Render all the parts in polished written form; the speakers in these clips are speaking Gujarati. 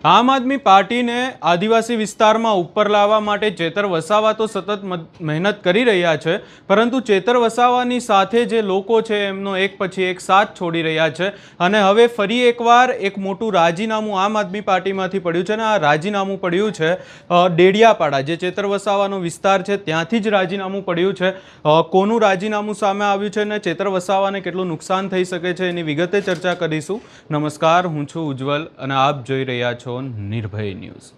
આમ આદમી પાર્ટીને આદિવાસી વિસ્તારમાં ઉપર લાવવા માટે ચેતર વસાવા તો સતત મહેનત કરી રહ્યા છે, પરંતુ ચેતર વસાવાની સાથે જે લોકો છે એમનો એક પછી એક સાથ છોડી રહ્યા છે અને હવે ફરી એકવાર એક મોટું રાજીનામું આમ આદમી પાર્ટીમાંથી પડ્યું છે અને આ રાજીનામું પડ્યું છે ડેડિયાપાડા, જે ચેતર વસાવાનો વિસ્તાર છે ત્યાંથી જ રાજીનામું પડ્યું છે। કોનું રાજીનામું સામે આવ્યું છે અને ચેતર વસાવાને કેટલું નુકસાન થઈ શકે છે એની વિગતે ચર્ચા કરીશું। નમસ્કાર, હું છું ઉજ્જવલ અને આપ જોઈ રહ્યા છો નિર્ભય ન્યૂઝ।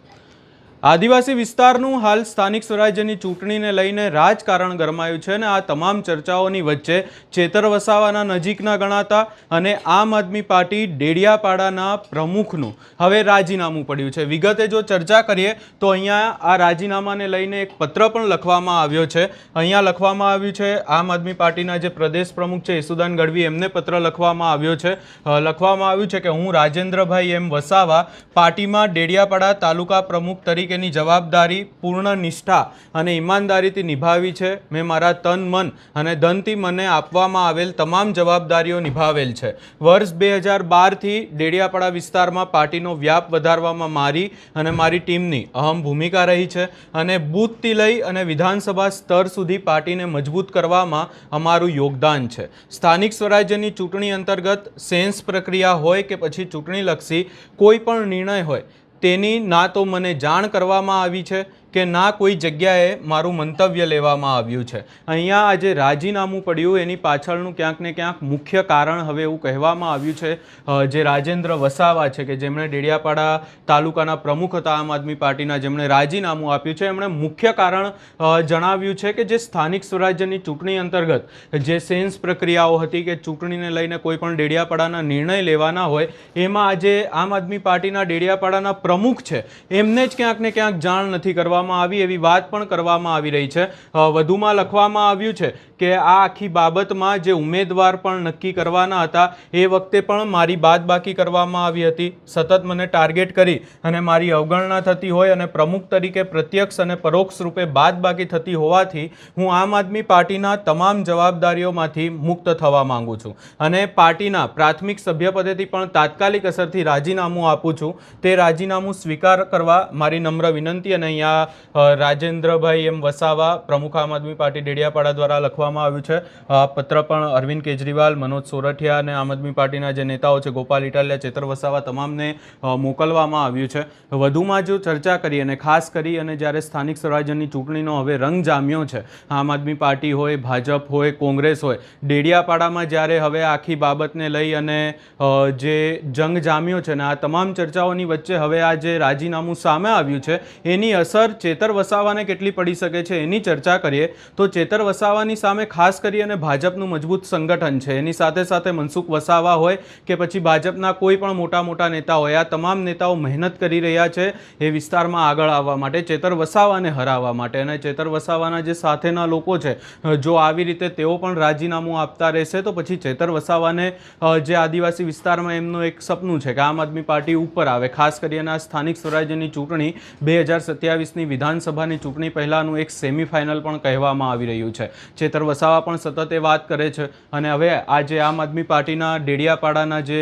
આદિવાસી વિસ્તારનું હાલ સ્થાનિક સ્વરાજ્યની ચૂંટણીને લઈને રાજકારણ ગરમાયું છે અને આ તમામ ચર્ચાઓની વચ્ચે ચેતર વસાવાના નજીકના ગણાતા અને આમ આદમી પાર્ટી ડેડિયાપાડાના પ્રમુખનું હવે રાજીનામું પડ્યું છે। વિગતે જો ચર્ચા કરીએ તો અહીંયા આ રાજીનામાને લઈને એક પત્ર પણ લખવામાં આવ્યો છે। અહીંયા લખવામાં આવ્યું છે, આમ આદમી પાર્ટીના જે પ્રદેશ પ્રમુખ છે યશુદાન ગઢવી એમને પત્ર લખવામાં આવ્યો છે। લખવામાં આવ્યું છે કે હું રાજેન્દ્રભાઈ એમ વસાવા પાર્ટીમાં ડેડિયાપાડા તાલુકા પ્રમુખ તરીકે ની જવાબદારી પૂર્ણ નિષ્ઠા અને ઈમાનદારીથી નિભાવી છે। મેં મારા તન મન અને ધનથી મને આપવામાં આવેલ તમામ જવાબદારીઓ નિભાવેલ છે। વર્ષ 2012 થી ડેડિયાપાડા વિસ્તારમાં પાર્ટીનો વ્યાપ વધારવામાં મારી અને મારી ટીમની અહમ ભૂમિકા રહી છે અને બૂથથી લઈ અને વિધાનસભા સ્તર સુધી પાર્ટીને મજબૂત કરવામાં અમારું યોગદાન છે। સ્થાનિક સ્વરાજ્યની ચૂંટણી અંતર્ગત સેન્સ પ્રક્રિયા હોય કે પછી ચૂંટણીલક્ષી કોઈ પણ નિર્ણય હોય તેની ના તો મને જાણ કરવામાં આવી છે કે ના કોઈ જગ્યાએ મારું મંતવ્ય લેવામાં આવ્યું છે। અહીંયા આજે રાજીનામું પડ્યું એની પાછળનું ક્યાંક ને ક્યાંક મુખ્ય કારણ હવે એવું કહેવામાં આવ્યું છે, જે રાજેન્દ્ર વસાવા છે કે જેમણે ડેડિયાપાડા તાલુકાના પ્રમુખ હતા આમ આદમી પાર્ટીના, જેમણે રાજીનામું આપ્યું છે, એમણે મુખ્ય કારણ જણાવ્યું છે કે જે સ્થાનિક સ્વરાજ્યની ચૂંટણી અંતર્ગત જે સેન્સ પ્રક્રિયાઓ હતી કે ચૂંટણીને લઈને કોઈ પણ ડેડિયાપાડાના નિર્ણય લેવાના હોય એમાં આજે આમ આદમી પાર્ટીના ડેડિયાપાડાના પ્રમુખ છે એમને જ ક્યાંક ને ક્યાંક જાણ નથી કરવામાં આવી એવી વાત પણ કરવામાં આવી રહી છે। વધુમાં લખવામાં આવ્યું છે કે આ આખી બાબતમાં જે ઉમેદવાર પણ નક્કી કરવાના હતા એ વખતે પણ મારી બાદબાકી કરવામાં આવી હતી। સતત મને ટાર્ગેટ કરી અને મારી અવગણના થતી હોય અને પ્રમુખ તરીકે પ્રત્યક્ષ અને પરોક્ષ રૂપે બાદબાકી થતી હોવાથી હું આમ આદમી પાર્ટીના તમામ જવાબદારીઓમાંથી મુક્ત થવા માંગુ છું અને પાર્ટીના પ્રાથમિક સભ્યપદેથી પણ તાત્કાલિક અસરથી રાજીનામું આપું છું। તે રાજીનામું સ્વીકાર કરવા મારી નમ્ર વિનંતી। અને અહીંયા રાજેન્દ્રભાઈ એમ વસાવા પ્રમુખ આમ આદમી પાર્ટી ડેડિયાપાડા દ્વારા લખવામાં આવ્યું છે। પત્ર પણ અરવિંદ કેજરીવાલ, મનોજ સોરઠિયા અને આમ આદમી પાર્ટીના જે નેતાઓ છે ગોપાલ ઇટાલિયા, ચેતર વસાવા તમામને મોકલવામાં આવ્યું છે। વધુમાં જો ચર્ચા કરીએ અને ખાસ કરી અને જ્યારે સ્થાનિક સ્વરાજ્યની ચૂંટણીનો હવે રંગ જામ્યો છે, આમ આદમી પાર્ટી હોય, ભાજપ હોય, કોંગ્રેસ હોય, ડેડિયાપાડામાં જ્યારે હવે આખી બાબતને લઈ અને જે જંગ જામ્યો છે ને આ તમામ ચર્ચાઓની વચ્ચે હવે આ જે રાજીનામું સામે આવ્યું છે એની અસર ચેતર વસાવાને કેટલી પડી શકે છે એની ચર્ચા કરીએ તો ચેતર વસાવાની સામે ખાસ કરી અને ભાજપનું મજબૂત સંગઠન છે। એની સાથે સાથે મનસુખ વસાવા હોય કે પછી ભાજપના કોઈ પણ મોટા મોટા નેતા હોય, આ તમામ નેતાઓ મહેનત કરી રહ્યા છે એ વિસ્તારમાં આગળ આવવા માટે, ચેતર વસાવાને હરાવવા માટે। અને ચેતર વસાવાના જે સાથેના લોકો છે જો આવી રીતે તેઓ પણ રાજીનામું આપતા રહેશે તો પછી ચેતર વસાવાને જે આદિવાસી વિસ્તારમાં એમનું એક સપનું છે કે આમ આદમી પાર્ટી ઉપર આવે, ખાસ કરીને આ સ્થાનિક સ્વરાજ્યની ચૂંટણી 2027ની વિધાનસભાની ચૂંટણી પહેલાંનું એક સેમિફાઇનલ પણ કહેવામાં આવી રહ્યું છે। ચેતર વસાવા પણ સતત એ વાત કરે છે અને હવે આજે આમ આદમી પાર્ટીના ડેડિયાપાડાના જે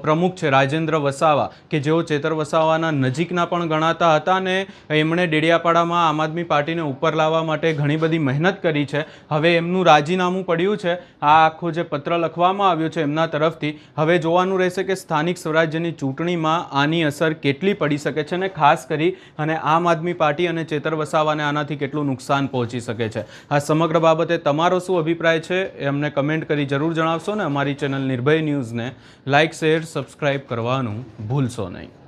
પ્રમુખ છે રાજેન્દ્ર વસાવા કે જેઓ ચેતર વસાવાના નજીકના પણ ગણાતા હતા અને એમણે ડેડિયાપાડામાં આમ આદમી પાર્ટીને ઉપર લાવવા માટે ઘણી બધી મહેનત કરી છે, હવે એમનું રાજીનામું પડ્યું છે। આ આખો જે પત્ર લખવામાં આવ્યો છે એમના તરફથી હવે જોવાનું રહેશે કે સ્થાનિક સ્વરાજ્યની ચૂંટણીમાં આની અસર કેટલી પડી શકે છે અને ખાસ કરી અને આમ આદમી પાર્ટી અને ચેતર વસાવાને આનાથી કેટલું નુકસાન પહોંચી શકે છે। આ સમગ્ર બાબતે તમારો શું અભિપ્રાય છે એ અમને કમેન્ટ કરી જરૂર જણાવશો ને અમારી ચેનલ નિર્ભય ન્યૂઝને લાઇક, શેર, સબસ્ક્રાઇબ કરવાનું ભૂલશો નહીં।